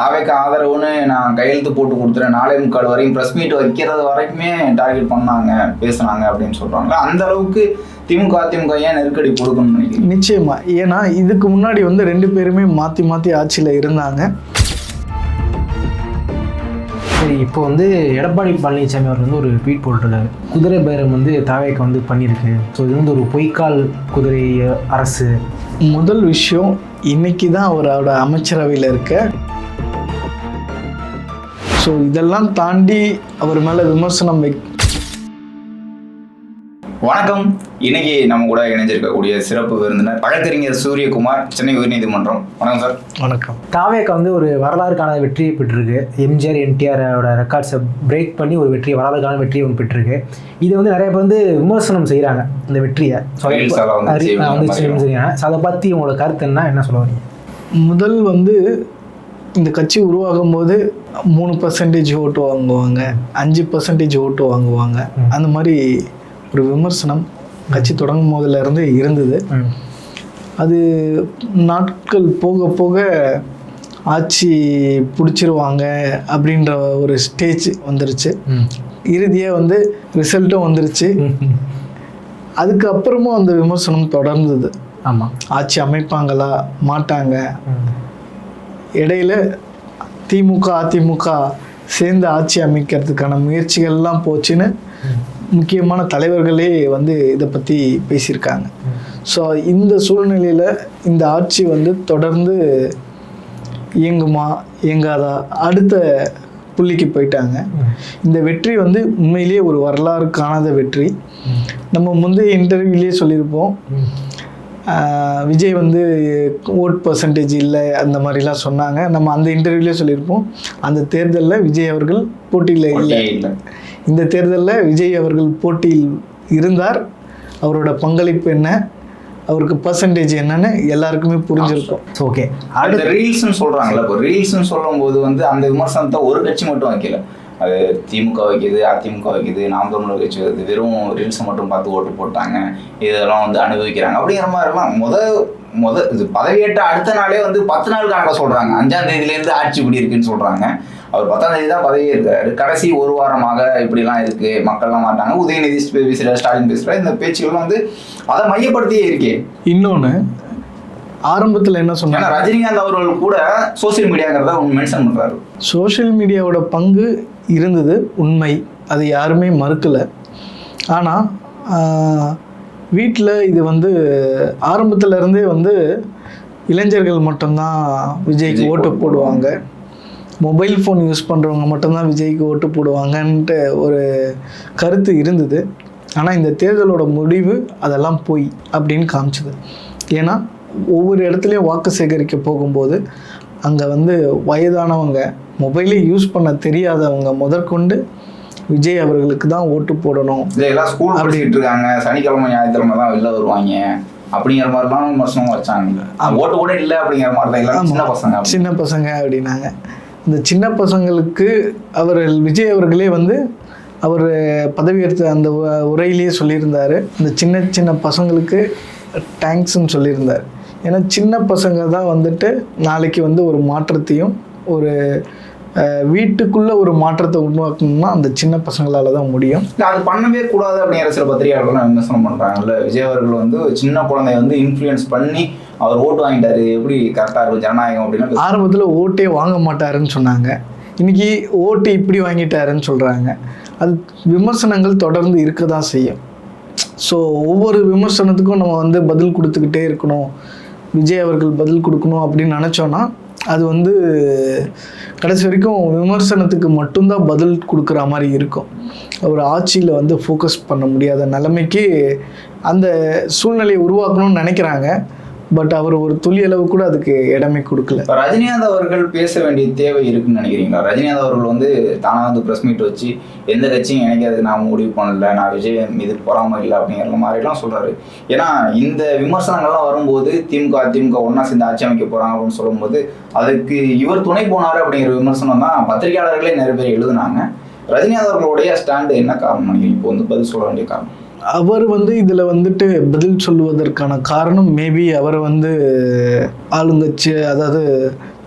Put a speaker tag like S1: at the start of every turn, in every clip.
S1: தாவேக்கு ஆதரவுன்னு நான் கையெழுத்து போட்டு கொடுத்துறேன் 4:45 வரையும் ப்ரெஸ் மீட் வைக்கிறது வரைக்குமே டார்கெட் பண்ணாங்க, பேசுனாங்க அப்படின்னு சொல்றாங்க. அந்த அளவுக்கு திமுக அதிமுக ஏன் நெருக்கடி கொடுக்கணும்னு நினைக்கிறேன்?
S2: நிச்சயமா. ஏன்னா இதுக்கு முன்னாடி வந்து 2 பேருமே மாற்றி மாற்றி ஆட்சியில் இருந்தாங்க.
S3: சரி, இப்போ வந்து எடப்பாடி பழனிசாமி அவர் வந்து ஒரு ட்வீட் போட்டிருக்காரு. குதிரை பேரம் வந்து தாவேக்கு வந்து பண்ணியிருக்கு. ஸோ இது வந்து ஒரு பொய்க்கால் குதிரை அரசு.
S2: முதல் விஷயம், இன்னைக்கு தான் அவரோட அமைச்சரவையில் இருக்க. ஸோ இதெல்லாம் தாண்டி அவர் மேலே விமர்சனம்
S1: வணக்கம். இன்னைக்கு நம்ம கூட இணைஞ்சிருக்கக்கூடிய சிறப்பு விருந்தினர் வழக்கறிஞர் சூரியகுமார், சென்னை உயர்நீதிமன்றம். வணக்கம் சார்.
S2: வணக்கம்.
S3: தாவேக்கு வந்து ஒரு வரலாறு காணாத வெற்றியை பெற்றிருக்கு. எம்ஜிஆர் என்டிஆரோட ரெக்கார்ட்ஸை பிரேக் பண்ணி ஒரு வெற்றி, வரலாறு காணாத வெற்றியை ஒன்று பெற்றிருக்கு. இது வந்து நிறைய பேர் வந்து விமர்சனம் செய்கிறாங்க இந்த வெற்றியை. அதை பற்றி உங்களோட கருத்து என்ன சொல்ல வரீங்க?
S2: முதல் வந்து இந்த கட்சி உருவாகும் போது 3% ஓட்டு வாங்குவாங்க, 5% ஓட்டு வாங்குவாங்க, அந்த மாதிரி ஒரு விமர்சனம் கட்சி தொடங்கும் போதிலிருந்து இருந்தது. அது நாட்கள் போக போக ஆட்சி பிடிச்சிருவாங்க அப்படின்ற ஒரு ஸ்டேஜ் வந்துருச்சு. இறுதியாக வந்து ரிசல்ட்டும் வந்துருச்சு. அதுக்கப்புறமும் அந்த விமர்சனம் தொடர்ந்தது.
S3: ஆமாம்,
S2: ஆட்சி அமைப்பாங்களா மாட்டாங்க. இடையில திமுக அதிமுக சேர்ந்து ஆட்சி அமைக்கிறதுக்கான முயற்சிகள்லாம் போச்சுன்னு முக்கியமான தலைவர்களே வந்து இதை பற்றி பேசியிருக்காங்க. ஸோ இந்த சூழ்நிலையில் இந்த ஆட்சி வந்து தொடர்ந்து இயங்குமா இயங்காதா அடுத்த புள்ளிக்கு போயிட்டாங்க. இந்த வெற்றி வந்து உண்மையிலேயே ஒரு வரலாறு காணாத வெற்றி. நம்ம முந்தைய இன்டர்வியூலேயே சொல்லியிருப்போம், விஜய் வந்து ஓட் பர்சன்டேஜ் இல்லை அந்த மாதிரிலாம் சொன்னாங்க. நம்ம அந்த இன்டர்வியூலேயே சொல்லியிருப்போம், அந்த தேர்தலில் விஜய் அவர்கள் போட்டியில் இல்லை. இந்த தேர்தலில் விஜய் அவர்கள் போட்டியில் இருந்தார். அவரோட பங்களிப்பு என்ன, அவருக்கு பர்சன்டேஜ் என்னன்னு எல்லாருக்குமே புரிஞ்சிருக்கும்.
S1: ஓகே, அடுத்த ரீல்ஸ்ன்னு சொல்கிறாங்களே. இப்போ ரீல்ஸ்ன்னு சொல்லும் போது வந்து அந்த விமர்சனத்தை ஒரு கட்சி மட்டும் வைக்கல, அது திமுக வைக்கிது, அதிமுக வைக்கிது, நாம் தமிழர் கட்சி வைக்குது. வெறும் ரீல்ஸை மட்டும் பார்த்து ஓட்டு போட்டாங்க, இதெல்லாம் வந்து அனுபவிக்கிறாங்க அப்படிங்கிற மாதிரிலாம் இது பதவியேற்ற அடுத்த நாளே வந்து 10 நாள் கணக்காக சொல்கிறாங்க. 5ஆம் தேதியிலேருந்து ஆட்சி இப்படி இருக்குன்னு சொல்கிறாங்க. அவர் 10ஆம் தேதி தான் பதவியே இருக்காரு. கடைசி ஒரு வாரமாக இப்படிலாம் இருக்குது, மக்கள்லாம் மாட்டாங்க, உதயநிதி பேசுகிற, ஸ்டாலின் பேசுகிற இந்த பேச்சுகள்லாம் வந்து அதை மையப்படுத்தியே இருக்கே.
S2: இன்னொன்று ஆரம்பத்தில் என்ன சொன்னாங்க,
S1: ரஜினிகாந்த் அவர்கள் கூட சோசியல் மீடியாங்கிறத மென்ஷன் பண்ணுறாரு.
S2: சோஷியல் மீடியாவோட பங்கு இருந்தது உண்மை, அது யாருமே மறுக்கலை. ஆனால் வீட்டில் இது வந்து ஆரம்பத்தில் இருந்தே வந்து இளைஞர்கள் மட்டும்தான் விஜய்க்கு ஓட்டு போடுவாங்க, மொபைல் ஃபோன் யூஸ் பண்ணுறவங்க மட்டும்தான் விஜய்க்கு ஓட்டு போடுவாங்கன்ட்டு ஒரு கருத்து இருந்தது. ஆனால் இந்த தேர்தலோட முடிவு அதெல்லாம் போய் அப்படின்னு காமிச்சது. ஏன்னா ஒவ்வொரு இடத்துலையும் வாக்கு சேகரிக்க போகும்போது அங்கே வந்து வயதானவங்க, மொபைலே யூஸ் பண்ண தெரியாதவங்க முதற்கொண்டு விஜய் அவர்களுக்கு தான் ஓட்டு போடணும்.
S1: இதெல்லாம் ஸ்கூல் படிச்சுட்டு இருக்காங்க, சனிக்கிழமை ஞாயிற்றுக்கிழமை தான் வெளில வருவாங்க அப்படிங்கிற மாதிரிலாம் விமர்சனம் வச்சாங்க. ஓட்டு கூட இல்லை அப்படிங்கிற மாதிரி தான்
S2: சின்ன பசங்க அப்படின்னாங்க. இந்த சின்ன பசங்களுக்கு விஜய் அவர்களே வந்து அவர் பதவியேற்ற அந்த உரையிலேயே சொல்லியிருந்தார், இந்த சின்ன சின்ன பசங்களுக்கு தேங்க்ஸ்ன்னு சொல்லியிருந்தார். ஏன்னா சின்ன பசங்க தான் வந்துட்டு நாளைக்கு வந்து ஒரு மாற்றத்தையும் ஒரு வீட்டுக்குள்ள ஒரு மாற்றத்தை உருவாக்கணும்னா அந்த சின்ன பசங்களால தான் முடியும்.
S1: அது பண்ணவே கூடாது அப்படிங்கிற சில பத்திரிகையாளர்கள் விமர்சனம் பண்றாங்கல்ல. விஜய் அவர்கள் வந்து சின்ன குழந்தைய வந்து இன்ஃப்ளூயன்ஸ் பண்ணி அவர் ஓட்டு வாங்கிட்டாரு, எப்படி கரெக்டாக இருக்கும் ஜனநாயகம் அப்படின்னு.
S2: ஆரம்பத்தில் ஓட்டே வாங்க மாட்டாருன்னு சொன்னாங்க, இன்னைக்கு ஓட்டு இப்படி வாங்கிட்டாருன்னு சொல்கிறாங்க. அது விமர்சனங்கள் தொடர்ந்து இருக்க தான் செய்யும். ஸோ ஒவ்வொரு விமர்சனத்துக்கும் நம்ம வந்து பதில் கொடுத்துக்கிட்டே இருக்கணும், விஜய் அவர்கள் பதில் கொடுக்கணும் அப்படின்னு நினச்சோன்னா அது வந்து கடைசி வரைக்கும் விமர்சனத்துக்கு மட்டும்தான் பதில் கொடுக்குற மாதிரி இருக்கும். ஒரு ஆட்சியில் வந்து ஃபோக்கஸ் பண்ண முடியாத நிலைமைக்கு அந்த சூழ்நிலையை உருவாக்கணும்னு நினைக்கிறாங்க. பட் அவர் ஒரு துளி அளவு கூட அதுக்கு இடமே கொடுக்கல.
S1: ரஜினிகாந்த் அவர்கள் பேச வேண்டிய தேவை இருக்குன்னு நினைக்கிறீங்களா? ரஜினிகாந்த் அவர்கள் வந்து தானாக வந்து ப்ரெஸ் மீட் வச்சு எந்த கட்சியும் நினைக்காது, நான் முடிவு பண்ணல, நான் விஜய் மீது பொறாமல் இல்லை அப்படிங்கிற மாதிரிலாம் சொல்கிறாரு. ஏன்னா இந்த விமர்சனங்கள்லாம் வரும்போது திமுக அதிமுக ஒன்றா சேர்ந்து ஆட்சி அமைக்க போகிறாங்க அப்படின்னு சொல்லும்போது அதுக்கு இவர் துணை போனார் அப்படிங்கிற விமர்சனம் தான் பத்திரிகையாளர்களே நிறைய பேர் எழுதுனாங்க. ரஜினிகாந்த் அவர்களுடைய ஸ்டாண்டு என்ன காரணம் நினைக்கிறீங்க? இப்போ வந்து பதில் சொல்ல வேண்டிய காரணம்
S2: அவர் வந்து இதில் வந்துட்டு பதில் சொல்லுவதற்கான காரணம் மேபி அவரை வந்து ஆளுங்கட்சி, அதாவது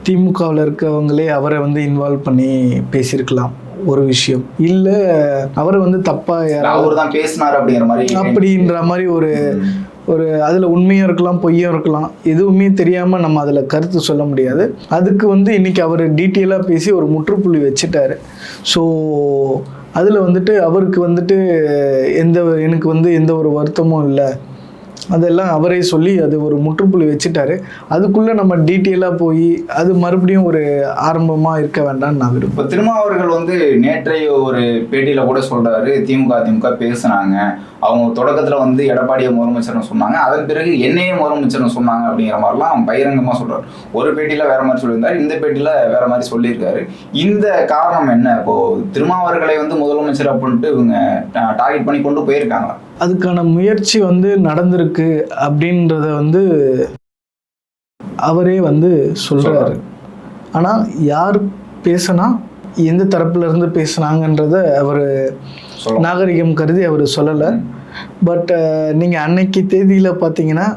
S2: திமுகவில் இருக்கவங்களே அவரை வந்து இன்வால்வ் பண்ணி பேசியிருக்கலாம் ஒரு விஷயம், இல்லை அவரை வந்து தப்பாக
S1: அவர் தான் பேசினார்
S2: அப்படின்ற மாதிரி ஒரு அதில் உண்மையும் இருக்கலாம் பொய்யும் இருக்கலாம், எதுவுமே தெரியாமல் நம்ம அதில் கருத்து சொல்ல முடியாது. அதுக்கு வந்து இன்றைக்கி அவர் டீட்டெயிலாக பேசி ஒரு முற்றுப்புள்ளி வச்சுட்டாரு. ஸோ அதில் வந்துட்டு அவருக்கு வந்துட்டு எனக்கு வந்து எந்த ஒரு வருத்தமும் இல்லை, அதெல்லாம் அவரே சொல்லி அது ஒரு முற்றுப்புள்ளி வச்சுட்டாரு. அதுக்குள்ளே நம்ம டீட்டெயிலாக போய் அது மறுபடியும் ஒரு ஆரம்பமாக இருக்க வேண்டாம்னு நான் விரும்புகிறேன்.
S1: இப்போ திருமாவர்கள் வந்து நேற்றைய ஒரு பேட்டியில் கூட சொல்கிறாரு, திமுக பேசுனாங்க, அவங்க தொடக்கத்தில் வந்து எடப்பாடியை முதலமைச்சர்னு சொன்னாங்க, அதன் பிறகு என்னையே முதலமைச்சர்னு சொன்னாங்க அப்படிங்கிற மாதிரிலாம் பகிரங்கமாக சொல்கிறார். ஒரு பேட்டியில் வேற மாதிரி சொல்லியிருந்தார், இந்த பேட்டியில் வேற மாதிரி சொல்லியிருக்காரு. இந்த காரணம் என்ன? இப்போது திருமாவர்களை வந்து முதலமைச்சர் அப்படின்ட்டு இவங்க டார்கெட் பண்ணி கொண்டு போயிருக்காங்களா?
S2: அதுக்கான முயற்சி வந்து நடந்திருக்கு அப்படின்றத வந்து அவரே வந்து சொல்கிறாரு. ஆனால் யார் பேசினா எந்த தரப்புலேருந்து பேசுனாங்கன்றத அவர் நாகரிகம் கருதி அவர் சொல்லலை. பட் நீங்கள் அன்னைக்கு தேதியில் பார்த்தீங்கன்னா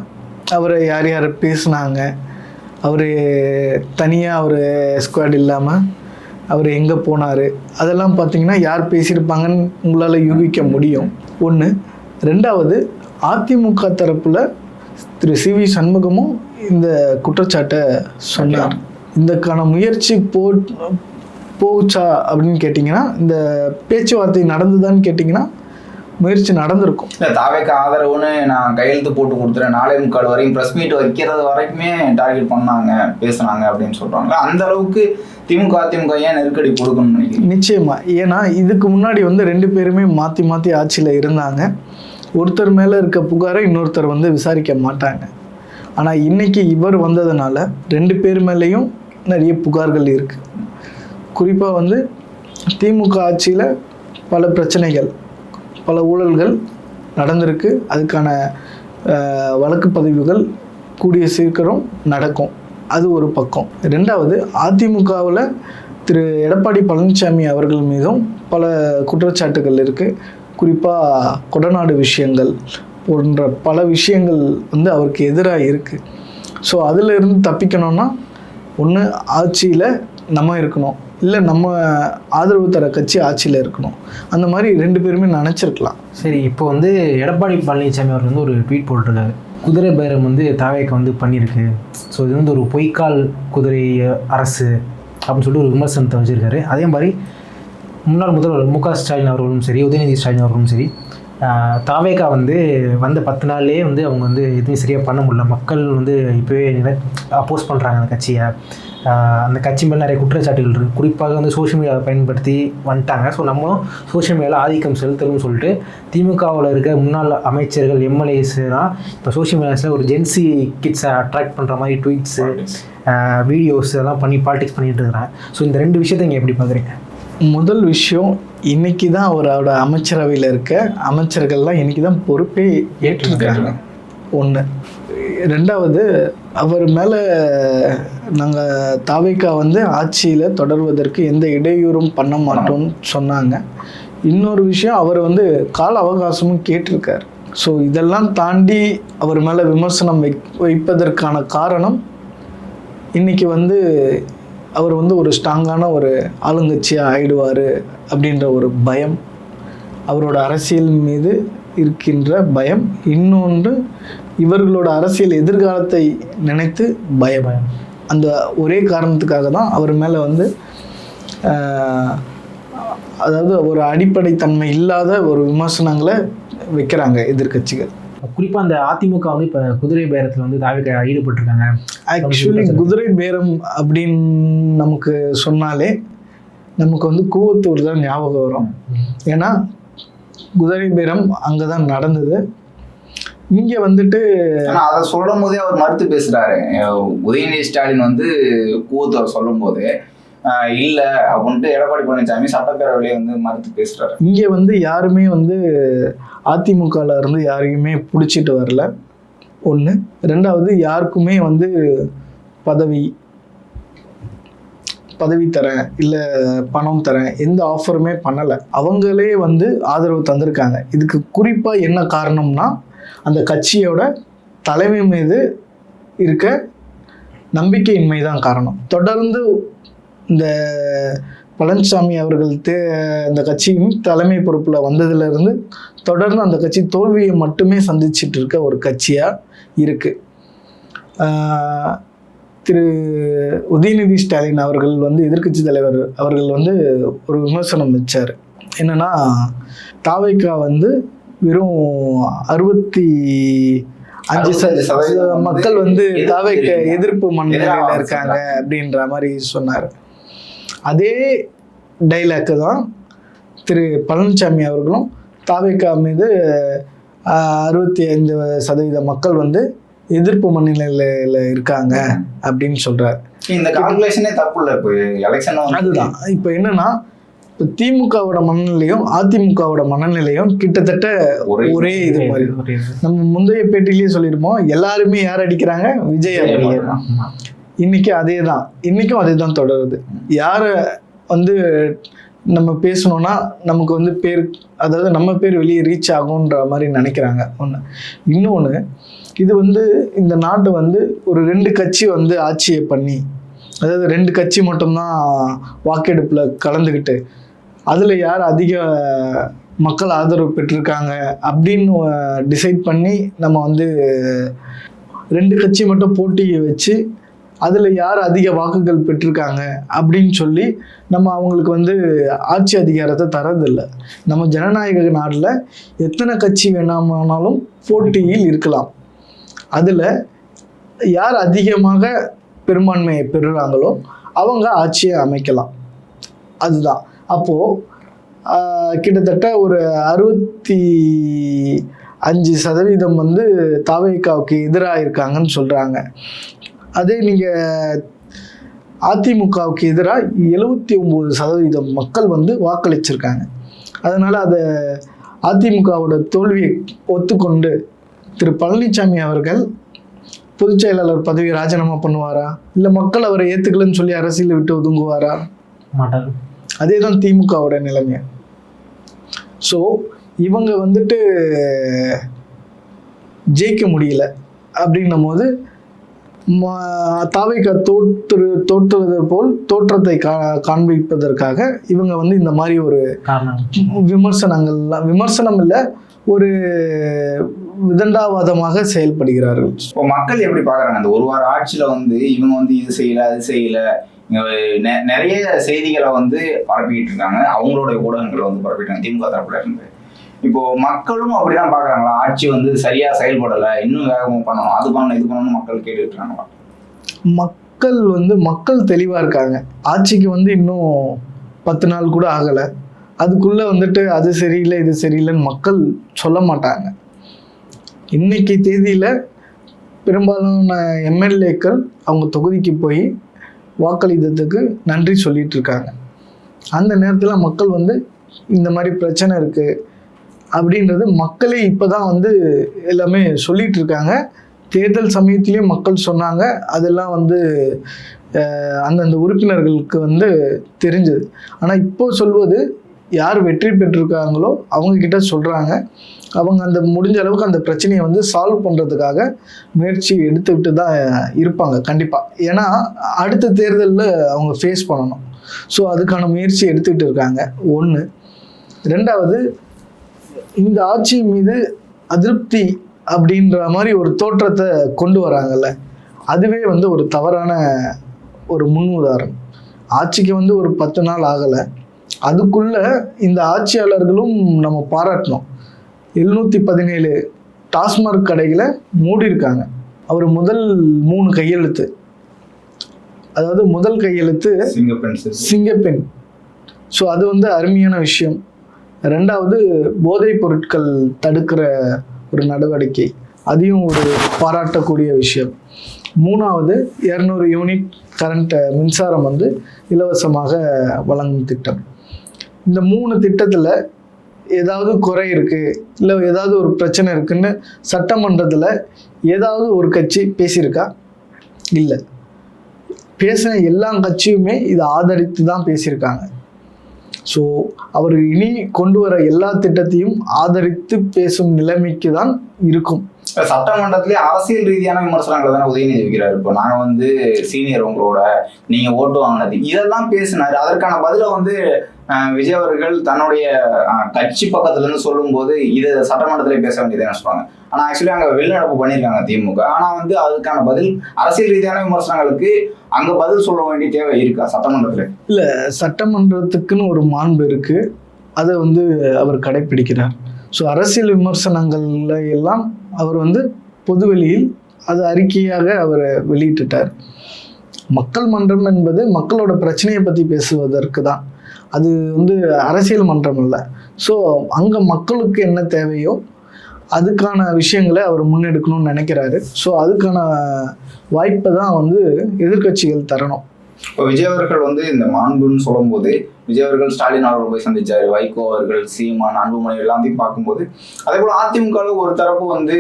S2: அவரை யார் யார் பேசுனாங்க, அவர் தனியாக அவர் ஸ்குவாட் இல்லாமல் அவர் எங்கே போனார், அதெல்லாம் பார்த்தீங்கன்னா யார் பேசியிருப்பாங்கன்னு உங்களால் யூகிக்க முடியும். ஒன்று. ரெண்டாவது, அதிமுக தரப்பில் திரு சி.வி. சண்முகமும் இந்த குற்றச்சாட்டை சொன்னார். இதற்கான முயற்சி போச்சா அப்படின்னு கேட்டிங்கன்னா, இந்த பேச்சுவார்த்தை நடந்துதான்னு கேட்டிங்கன்னா முயற்சி நடந்திருக்கும்.
S1: இல்லை, தாவேக்கு ஆதரவுன்னு நான் கையெழுத்து போட்டு கொடுத்துறேன், 4:45 வரையும் ப்ரெஸ் மீட் வைக்கிறது வரைக்குமே டார்கெட் பண்ணாங்க, பேசுனாங்க அப்படின்னு சொல்கிறாங்க. அந்த அளவுக்கு அதிமுக ஏன் நெருக்கடி கொடுக்கணும்னு நினைக்கிறேன்?
S2: நிச்சயமா. ஏன்னா இதுக்கு முன்னாடி வந்து 2 பேருமே மாற்றி மாற்றி ஆட்சியில் இருந்தாங்க. ஒருத்தர் மேலே இருக்க புகாரை இன்னொருத்தர் வந்து விசாரிக்க மாட்டாங்க. ஆனால் இன்னைக்கு இவர் வந்ததுனால 2 பேர் மேலேயும் நிறைய புகார்கள் இருக்குது. குறிப்பாக வந்து திமுக ஆட்சியில் பல பிரச்சனைகள், பல ஊழல்கள் நடந்திருக்கு. அதுக்கான வழக்கு பதிவுகள் கூடிய சீக்கிரம் நடக்கும். அது ஒரு பக்கம். ரெண்டாவது, அதிமுகவில் திரு எடப்பாடி பழனிசாமி அவர்கள் மீதும் பல குற்றச்சாட்டுகள் இருக்குது. குறிப்பாக கொடநாடு விஷயங்கள் போன்ற பல விஷயங்கள் வந்து அவருக்கு எதிராக இருக்குது. ஸோ அதிலிருந்து தப்பிக்கணும்னா ஒன்று ஆட்சியில் நம்ம இருக்கணும், இல்லை நம்ம ஆதரவு தர கட்சி ஆட்சியில் இருக்கணும். அந்த மாதிரி 2 பேருமே நினச்சிருக்கலாம்.
S3: சரி, இப்போ வந்து எடப்பாடி பழனிசாமி அவர் வந்து ஒரு ட்வீட் போட்டிருக்காரு, குதிரை பேரம் வந்து தாவேக்கு வந்து பண்ணியிருக்கு, ஸோ இது வந்து ஒரு பொய்க்கால் குதிரை அரசு அப்படின்னு சொல்லிட்டு ஒரு விமர்சனத்தை வச்சுருக்காரு. அதே மாதிரி முன்னாள் முதல்வர் மு.க. ஸ்டாலின் அவர்களும் சரி, உதயநிதி ஸ்டாலின் அவர்களும் சரி, தாவேகா வந்து வந்த 10 நாள்லேயே வந்து அவங்க வந்து எதுவுமே சரியாக பண்ண முடியல, மக்கள் வந்து இப்போவே அப்போஸ் பண்ணுறாங்க அந்த கட்சியை, அந்த கட்சி மேலே நிறைய குற்றச்சாட்டுகள் இருக்குது, குறிப்பாக வந்து சோஷியல் மீடியாவை பயன்படுத்தி வந்துட்டாங்க. ஸோ நம்ம சோஷியல் மீடியாவில் ஆதிக்கம் செலுத்தணும்னு சொல்லிட்டு திமுகவில் இருக்க முன்னாள் அமைச்சர்கள் எம்எல்ஏஸ்லாம் இப்போ சோஷியல் மீடியாஸில் ஒரு ஜென்சி கிட்ஸை அட்ராக்ட் பண்ணுற மாதிரி ட்வீட்ஸு வீடியோஸ் எல்லாம் பண்ணி பாலிடிக்ஸ் பண்ணிகிட்டு இருக்கிறாங்க. ஸோ இந்த 2 விஷயத்தை நீங்கள் எப்படி பார்க்குறீங்க?
S2: முதல் விஷயம், இன்றைக்கி தான் அவரோட அமைச்சரவையில் இருக்க அமைச்சர்கள்லாம் இன்றைக்கி தான் பொறுப்பே ஏற்றிருக்காங்க. ஒன்று. ரெண்டாவது, அவர் மேலே நாங்கள் தாவேகா வந்து ஆட்சியில் தொடர்வதற்கு எந்த இடையூறும் பண்ண மாட்டோம்னு சொன்னாங்க. இன்னொரு விஷயம், அவர் வந்து கால அவகாசமும் கேட்டிருக்கார். ஸோ இதெல்லாம் தாண்டி அவர் மேலே விமர்சனம் வைப்பதற்கான காரணம், இன்றைக்கி வந்து அவர் வந்து ஒரு ஸ்ட்ராங்கான ஒரு ஆளுங்கட்சியாக ஆயிடுவார் அப்படின்ற ஒரு பயம், அவரோட அரசியல் மீது இருக்கின்ற பயம். இன்னொன்று, இவர்களோட அரசியல் எதிர்காலத்தை நினைத்து பயம். அந்த ஒரே காரணத்துக்காக தான் அவர் மேலே வந்து அதாவது ஒரு அடிப்படை தன்மை இல்லாத ஒரு விமர்சனங்களை வைக்கிறாங்க எதிர்கட்சிகள்.
S3: குறிப்பாக அந்த அதிமுக வந்து இப்போ குதிரை பேரத்தில் வந்து தாவேகா ஈடுபட்டிருக்காங்க.
S2: ஆக்சுவலி குதிரை பேரம் அப்படின்னு நமக்கு சொன்னாலே நமக்கு வந்து கூவத்தூர் தான் ஞாபகம் வரும். ஏன்னா குதிரை பேரம் அங்கே தான் நடந்தது. இங்கே வந்துட்டு
S1: அதை சொல்லும் போதே அவர் மறுத்து பேசுகிறாரு. உதயநிதி ஸ்டாலின் வந்து கூவத்தூர் சொல்லும் போதே இல்லை அப்படின்ட்டு எடப்பாடி பழனிசாமி சட்டப்பேரவையிலே வந்து மறுத்து பேசுகிறாரு.
S2: இங்கே வந்து யாருமே வந்து அதிமுகவில் இருந்து யாரையுமே பிடிச்சிட்டு வரல. ஒன்று. ரெண்டாவது, யாருக்குமே வந்து பதவி தரேன் இல்லை பணம் தரேன் எந்த ஆஃபருமே பண்ணலை. அவங்களே வந்து ஆதரவு தந்திருக்காங்க. இதுக்கு குறிப்பாக என்ன காரணம்னா, அந்த கட்சியோட தலைமை மீது இருக்க நம்பிக்கையின்மை தான் காரணம். தொடர்ந்து இந்த பழனிசாமி அவர்கள் இந்த கட்சியின் தலைமை பொறுப்பில் வந்ததுலேருந்து தொடர்ந்து அந்த கட்சி தோல்வியை மட்டுமே சந்திச்சிட்டு இருக்க ஒரு கட்சியாக இருக்குது. திரு உதயநிதி ஸ்டாலின் அவர்கள் வந்து எதிர்க்கட்சி தலைவர் அவர்கள் வந்து ஒரு விமர்சனம் வச்சார். என்னன்னா, தாவேகா வந்து வெறும் 65% மக்கள் வந்து தாவேகா எதிர்ப்பு மனநிலையில் இருக்காங்க அப்படின்ற மாதிரி சொன்னார். அதே டைலாக்கு தான் திரு பழனிசாமி அவர்களும் தாவேகா மீது 65% மக்கள் வந்து எதிர்ப்பு மனநிலையில இருக்காங்க அப்படின்னு சொல்றாரு.
S1: இந்த கால்குலேஷனே தப்பு இல்லை. இப்போ எலெக்ஷன்
S2: அதுதான். இப்போ என்னன்னா, இப்போ திமுகவோட மனநிலையும் அதிமுகவோட மனநிலையும் கிட்டத்தட்ட ஒரே இது மாதிரி. நம்ம முந்தைய பேட்டிலேயே சொல்லியிருப்போம், எல்லாருமே யார் அடிக்கிறாங்க? விஜய் அடிக்கிறாங்க. இன்னைக்கும் அதே தான் தொடருது. யாரை வந்து நம்ம பேசணும்னா நமக்கு வந்து பேர், அதாவது நம்ம பேர் வெளியே ரீச் ஆகுன்ற மாதிரி நினைக்கிறாங்க. ஒன்று. இன்னொன்று, இது வந்து இந்த நாட்டு வந்து ஒரு 2 கட்சி வந்து ஆட்சியை பண்ணி, அதாவது 2 கட்சி மட்டும்தான் வாக்கெடுப்பில் கலந்துக்கிட்டு அதில் யார் அதிக மக்கள் ஆதரவு பெற்றிருக்காங்க அப்படின்னு டிசைட் பண்ணி நம்ம வந்து 2 கட்சி மட்டும் போட்டியை வச்சு அதில் யார் அதிக வாக்குகள் பெற்றிருக்காங்க அப்படின்னு சொல்லி நம்ம அவங்களுக்கு வந்து ஆட்சி அதிகாரத்தை தரதில்லை. நம்ம ஜனநாயக நாட்டில் எத்தனை கட்சி வேணாமானாலும் போட்டியில் இருக்கலாம். அதில் யார் அதிகமாக பெரும்பான்மையை பெறுறாங்களோ அவங்க ஆட்சியை அமைக்கலாம். அதுதான். அப்போது கிட்டத்தட்ட ஒரு 65% வந்து தாவேகாவுக்கு எதிராக இருக்காங்கன்னு சொல்கிறாங்க. அதே நீங்கள் அதிமுகவுக்கு எதிராக 79% மக்கள் வந்து வாக்களிச்சிருக்காங்க. அதனால் அதை அதிமுகவோட தோல்வியை ஒத்துக்கொண்டு திரு பழனிசாமி அவர்கள் பொதுச் செயலாளர் பதவியை ராஜினாமா பண்ணுவாரா, இல்லை மக்கள் அவரை ஏற்றுக்கலன்னு சொல்லி அரசியலை விட்டு ஒதுங்குவாரா?
S3: மாட்டார்.
S2: அதே தான் திமுகவோட நிலைமை. ஸோ இவங்க வந்துட்டு ஜெயிக்க முடியல அப்படின்னும் போது தாவேகா தோற்றுவது போல் தோற்றத்தை காண்பிப்பதற்காக இவங்க வந்து இந்த மாதிரி ஒரு விமர்சனம் இல்லை, ஒரு விதண்டாவாதமாக செயல்படுகிறார்கள்.
S1: இப்போ மக்கள் எப்படி பார்க்குறாங்க? அந்த ஒரு வார ஆட்சியில் வந்து இவங்க வந்து இது செய்யலை அது செய்யலை, நிறைய செய்திகளை வந்து பரப்பிக்கிட்டு இருக்காங்க. அவங்களுடைய ஊடகங்களை வந்து பரப்பிட்டாங்க திமுக தரப்புல இருந்து. இப்போ மக்களும் அப்படிதான் பாக்குறாங்களா? ஆட்சி வந்து சரியா செயல்படலை, இன்னும் வேகமாக பண்ணணும், அது பண்ணணும் இது பண்ணணும் மக்கள் கேட்டுட்டு இருக்காங்களா?
S2: மக்கள் தெளிவா இருக்காங்க. ஆட்சிக்கு வந்து இன்னும் 10 நாள் கூட ஆகலை. அதுக்குள்ள வந்துட்டு அது சரியில்லை இது சரியில்லைன்னு மக்கள் சொல்ல மாட்டாங்க. இன்னைக்கு தேதியில பெரும்பாலான எம்எல்ஏக்கள் அவங்க தொகுதிக்கு போய் வாக்களித்ததுக்கு நன்றி சொல்லிட்டு இருக்காங்க. அந்த நேரத்தில் மக்கள் வந்து இந்த மாதிரி பிரச்சனை இருக்கு அப்படின்றது மக்களே இப்போதான் வந்து எல்லாமே சொல்லிட்டு இருக்காங்க. தேர்தல் சமயத்திலையும் மக்கள் சொன்னாங்க. அதெல்லாம் வந்து அந்தந்த உறுப்பினர்களுக்கு வந்து தெரிஞ்சது. ஆனால் இப்போ சொல்வது யார் வெற்றி பெற்றிருக்காங்களோ அவங்க கிட்ட சொல்கிறாங்க. அவங்க அந்த முடிஞ்ச அளவுக்கு அந்த பிரச்சனையை வந்து சால்வ் பண்ணுறதுக்காக முயற்சி எடுத்துக்கிட்டு தான் இருப்பாங்க கண்டிப்பாக. ஏன்னா அடுத்த தேர்தலில் அவங்க ஃபேஸ் பண்ணணும். ஸோ அதுக்கான முயற்சி எடுத்துக்கிட்டு இருக்காங்க. 1. 2வது, இந்த ஆட்சி மீது அதிருப்தி அப்படின்ற மாதிரி ஒரு தோற்றத்தை கொண்டு வராங்கல்ல, அதுவே வந்து ஒரு தவறான ஒரு முன் உதாரணம். ஆட்சிக்கு வந்து ஒரு 10 நாள் ஆகலை, அதுக்குள்ள இந்த ஆட்சியாளர்களும் நம்ம பாராட்டணும். 717 டாஸ்மாக் கடைகளை மூடி இருக்காங்க. அவர் முதல் 3 கையெழுத்து, அதாவது முதல் கையெழுத்து சிங்கப்பெண். ஸோ அது வந்து அருமையான விஷயம். 2வது, போதைப் பொருட்கள் தடுக்கிற ஒரு நடவடிக்கை, அதையும் ஒரு பாராட்டக்கூடிய விஷயம். 3வது, 200 யூனிட் கரண்ட் மின்சாரம் வந்து இலவசமாக வழங்கும் திட்டம். இந்த 3 திட்டத்தில் ஏதாவது குறை இருக்குது, இல்லை ஏதாவது ஒரு பிரச்சனை இருக்குன்னு சட்டமன்றத்தில் ஏதாவது ஒரு கட்சி பேசியிருக்கா? இல்லை. பேசின எல்லா கட்சியுமே இதை ஆதரித்து தான் பேசியிருக்காங்க. ஸோ அவர் இனி கொண்டு வர எல்லா திட்டத்தையும் ஆதரித்து பேசும் நிலைமைக்கு தான் இருக்கும்.
S1: சட்டமன்றத்திலே அரசியல் ரீதியான விமர்சனங்களை தானே உதயநிதி வைக்கிறாரு. இப்போ நாங்கள் வந்து சீனியர் உங்களோட, நீங்க ஓட்டு வாங்கினது இதெல்லாம் பேசினாரு. அதற்கான பதில வந்து விஜய் அவர்கள் தன்னுடைய கட்சி பக்கத்துல இருந்து சொல்லும் போது இது சட்டமன்றத்திலே பேச வேண்டியதுன்னு சொல்றாங்க. ஆனா ஆக்சுவலி அங்க வெளிநடப்பு பண்ணியிருக்காங்க திமுக. ஆனா வந்து அதுக்கான பதில் அரசியல் ரீதியான விமர்சனங்களுக்கு அங்க பதில் சொல்ல வேண்டிய தேவை இருக்கா சட்டமன்றத்துல?
S2: இல்ல, சட்டமன்றத்துக்குன்னு ஒரு மாண்பு இருக்கு, அதை வந்து அவர் கடைபிடிக்கிறார். ஸோ அரசியல் விமர்சனங்கள்ல எல்லாம் அவர் வந்து பொதுவெளியில் அது அறிக்கையாக அவர் வெளியிட்டுட்டார். மக்கள் மன்றம் என்பது மக்களோட பிரச்சனையை பற்றி பேசுவதற்கு தான், அது வந்து அரசியல் மன்றம் இல்லை. ஸோ அங்கே மக்களுக்கு என்ன தேவையோ அதுக்கான விஷயங்களை அவர் முன்னெடுக்கணும்னு நினைக்கிறாரு. ஸோ அதுக்கான வாய்ப்பை தான் வந்து எதிர்க்கட்சிகள் தரணும்.
S1: இப்போ விஜய் அவர்கள் வந்து இந்த மாண்புன்னு சொல்லும் போது விஜய் அவர்கள் ஸ்டாலின் அவர்கள் போய் சந்திச்சாரு, வைகோ அவர்கள், சீமான், அன்புமணி எல்லாத்தையும் பார்க்கும்போது, அதே போல அதிமுகவில் ஒரு தரப்பு வந்து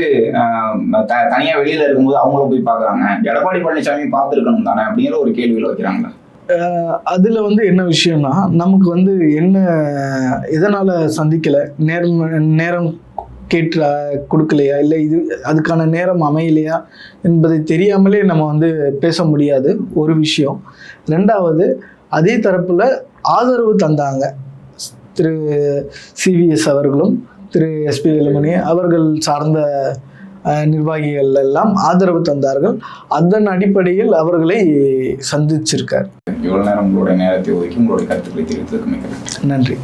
S1: தனியா வெளியில இருக்கும்போது அவங்கள போய் பாக்குறாங்க, எடப்பாடி பழனிசாமி பார்த்துருக்கணும் தானே அப்படிங்கிற ஒரு கேள்வியில வைக்கிறாங்க.
S2: அதுல வந்து என்ன விஷயம்னா, நமக்கு வந்து என்ன எதனால சந்திக்கல, நேரம் கேட்டு கொடுக்கலையா, இல்லை இது அதுக்கான நேரம் அமையலையா என்பதை தெரியாமலே நம்ம வந்து பேச முடியாது ஒரு விஷயம். ரெண்டாவது, அதே தரப்புல ஆதரவு தந்தாங்க திரு சிவிஎஸ் அவர்களும் திரு எஸ்பி வேலுமணி அவர்கள் சார்ந்த நிர்வாகிகள் எல்லாம் ஆதரவு தந்தார்கள். அதன் அடிப்படையில் அவர்களை சந்திச்சிருக்கார்.
S1: இவ்வளவு நேரம் உங்களுடைய நேரத்தை ஒதுக்கி உங்களுடைய கருத்துக்களை தெரிவித்ததுக்கு மிக்க
S2: நன்றி.